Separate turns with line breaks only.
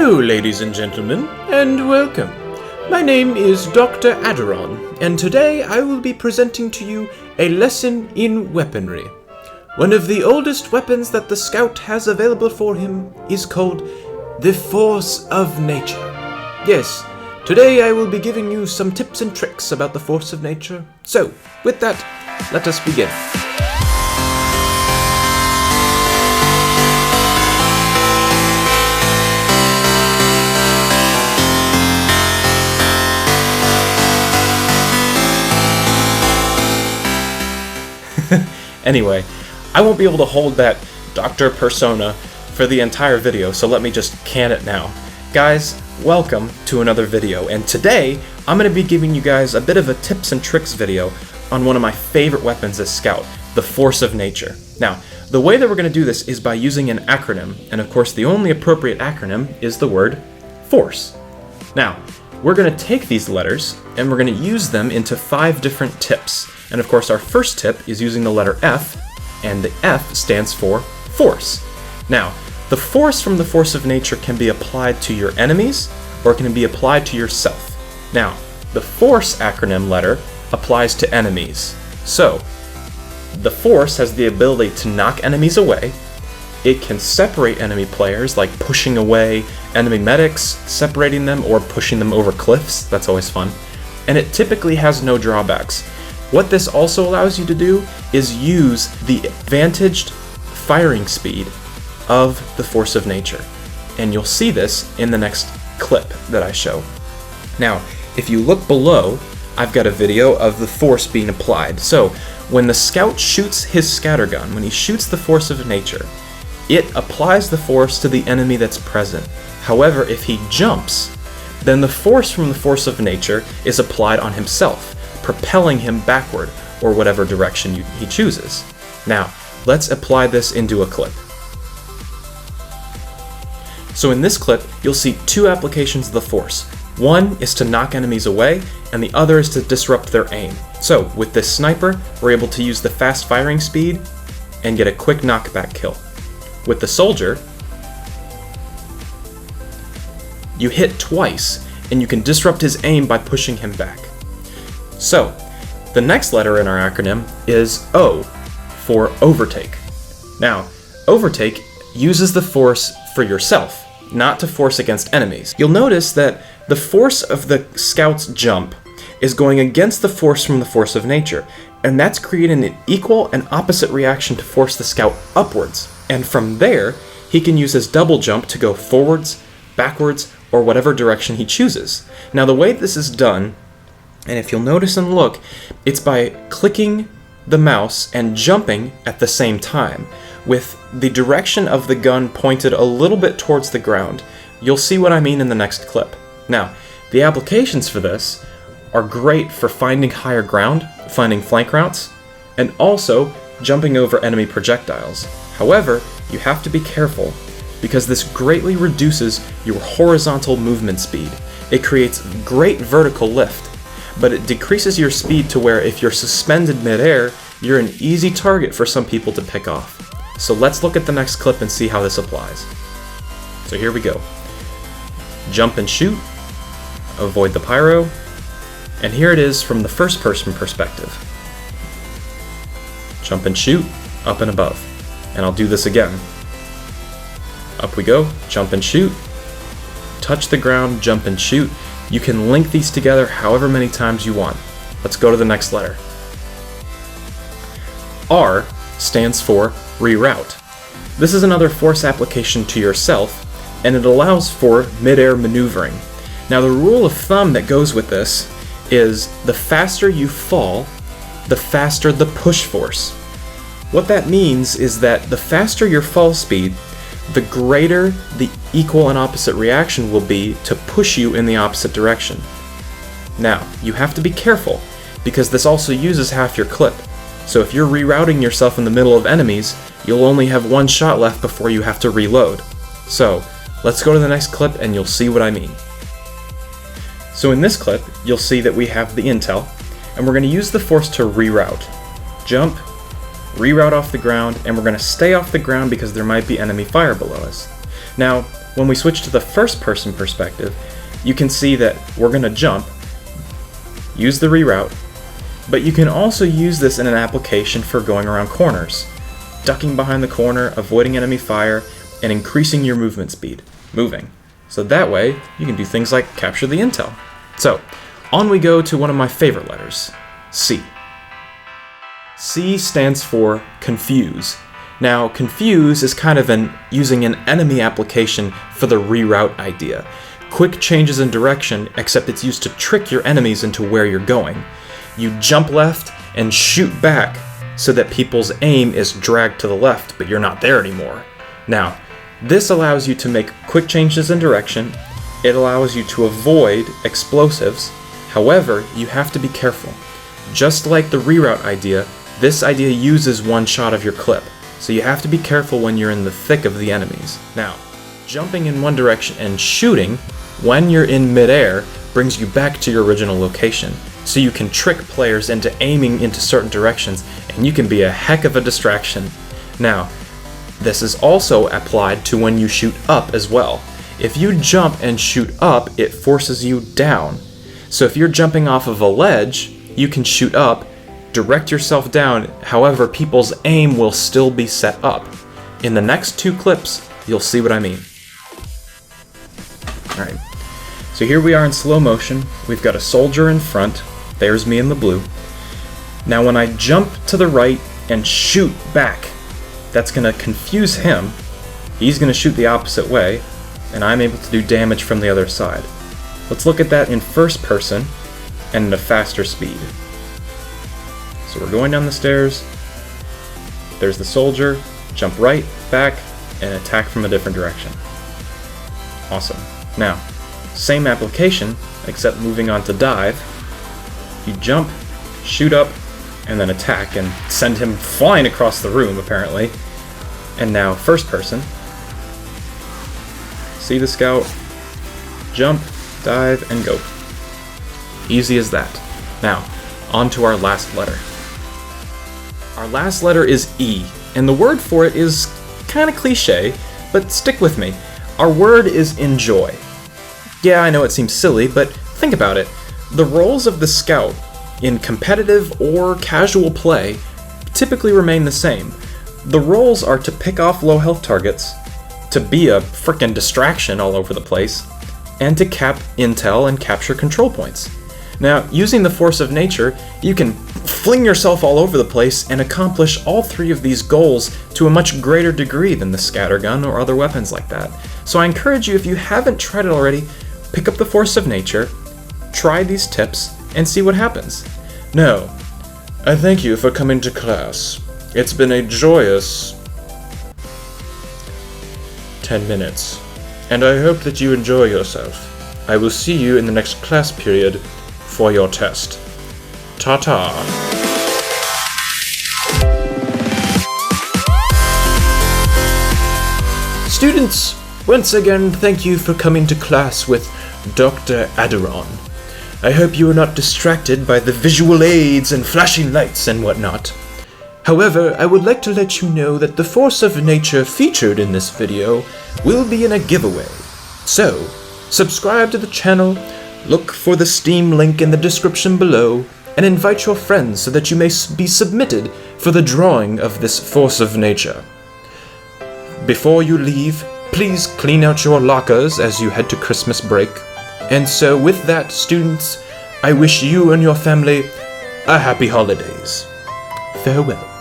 Hello, ladies and gentlemen, and welcome. My name is Dr. Aderon, and today I will be presenting to you a lesson in weaponry. One of the oldest weapons that the Scout has available for him is called the Force of Nature. Yes, today I will be giving you some tips and tricks about the Force of Nature. So, with that, let us begin. Anyway, I won't be able to hold that Dr. Persona for the entire video, so let me just can it now. Guys, welcome to another video, and today I'm going to be giving you guys a bit of a tips and tricks video on one of my favorite weapons as Scout, the Force of Nature. Now, the way that we're going to do this is by using an acronym, and of course the only appropriate acronym is the word FORCE. Now, we're going to take these letters and we're going to use them into 5 different tips. And of course our first tip is using the letter F, and the F stands for force. Now, the force from the Force of Nature can be applied to your enemies or it can be applied to yourself. Now, the force acronym letter applies to enemies. So, the force has the ability to knock enemies away. It can separate enemy players, like pushing away enemy medics, separating them, or pushing them over cliffs. That's always fun. And it typically has no drawbacks. What this also allows you to do is use the advantaged firing speed of the Force of Nature. And you'll see this in the next clip that I show. Now, if you look below, I've got a video of the force being applied. So, when the Scout shoots his scattergun, when he shoots the Force of Nature, it applies the force to the enemy that's present. However, if he jumps, then the force from the Force of Nature is applied on himself, propelling him backward, or whatever direction he chooses. Now, let's apply this into a clip. So in this clip, you'll see 2 applications of the force. One is to knock enemies away, and the other is to disrupt their aim. So, with this sniper, we're able to use the fast firing speed and get a quick knockback kill. With the soldier, you hit twice, and you can disrupt his aim by pushing him back. So, the next letter in our acronym is O for overtake. Now, overtake uses the force for yourself, not to force against enemies. You'll notice that the force of the Scout's jump is going against the force from the Force of Nature, and that's creating an equal and opposite reaction to force the Scout upwards. And from there, he can use his double jump to go forwards, backwards, or whatever direction he chooses. Now, the way this is done, and if you'll notice and look, it's by clicking the mouse and jumping at the same time, with the direction of the gun pointed a little bit towards the ground. You'll see what I mean in the next clip. Now, the applications for this are great for finding higher ground, finding flank routes, and also jumping over enemy projectiles. However, you have to be careful, because this greatly reduces your horizontal movement speed. It creates great vertical lift, but it decreases your speed to where if you're suspended midair, you're an easy target for some people to pick off. So let's look at the next clip and see how this applies. So here we go. Jump and shoot, avoid the pyro, and here it is from the first person perspective. Jump and shoot, up and above. And I'll do this again. Up we go, jump and shoot, touch the ground, jump and shoot. You can link these together however many times you want. Let's go to the next letter. R stands for reroute. This is another force application to yourself, and it allows for mid-air maneuvering. Now, the rule of thumb that goes with this is the faster you fall, the faster the push force. What that means is that the faster your fall speed, the greater the equal and opposite reaction will be to push you in the opposite direction. Now, you have to be careful, because this also uses half your clip. So if you're rerouting yourself in the middle of enemies, you'll only have 1 shot left before you have to reload. So, let's go to the next clip and you'll see what I mean. So in this clip, you'll see that we have the intel, and we're going to use the force to reroute. Jump, reroute off the ground, and we're going to stay off the ground because there might be enemy fire below us. Now, when we switch to the first person perspective, you can see that we're going to jump, use the reroute, but you can also use this in an application for going around corners, ducking behind the corner, avoiding enemy fire, and increasing your movement speed, moving. So that way, you can do things like capture the intel. So, on we go to one of my favorite letters, C. C stands for confuse. Now, confuse is kind of using an enemy application for the reroute idea. Quick changes in direction, except it's used to trick your enemies into where you're going. You jump left and shoot back so that people's aim is dragged to the left, but you're not there anymore. Now, this allows you to make quick changes in direction. It allows you to avoid explosives. However, you have to be careful. Just like the reroute idea, this idea uses one shot of your clip, so you have to be careful when you're in the thick of the enemies. Now, jumping in one direction and shooting when you're in midair brings you back to your original location, so you can trick players into aiming into certain directions, and you can be a heck of a distraction. Now, this is also applied to when you shoot up as well. If you jump and shoot up, it forces you down. So if you're jumping off of a ledge, you can shoot up, direct yourself down, however, people's aim will still be set up. In the next two clips, you'll see what I mean. Alright, so here we are in slow motion. We've got a soldier in front. There's me in the blue. Now when I jump to the right and shoot back, that's going to confuse him. He's going to shoot the opposite way, and I'm able to do damage from the other side. Let's look at that in first person and at a faster speed. So we're going down the stairs. There's the soldier. Jump right, back, and attack from a different direction. Awesome. Now, same application, except moving on to dive. You jump, shoot up, and then attack, and send him flying across the room, apparently. And now, first person. See the scout, jump, dive, and go. Easy as that. Now, on to our last letter. Our last letter is E, and the word for it is kind of cliche, but stick with me. Our word is enjoy. Yeah, I know it seems silly, but think about it. The roles of the scout in competitive or casual play typically remain the same. The roles are to pick off low health targets, to be a frickin' distraction all over the place, and to cap intel and capture control points. Now, using the force of nature, you can fling yourself all over the place and accomplish all three of these goals to a much greater degree than the scattergun or other weapons like that. So I encourage you, if you haven't tried it already, pick up the force of nature, try these tips, and see what happens. Now, I thank you for coming to class. It's been a joyous 10 minutes, and I hope that you enjoy yourself. I will see you in the next class period for your test. Ta-ta. Students, once again, thank you for coming to class with Dr. Aderon. I hope you are not distracted by the visual aids and flashing lights and whatnot. However, I would like to let you know that the force of nature featured in this video will be in a giveaway. So, subscribe to the channel, look for the Steam link in the description below, and invite your friends so that you may be submitted for the drawing of this force of nature. Before you leave, please clean out your lockers as you head to Christmas break. And so with that, students, I wish you and your family a happy holidays. Farewell.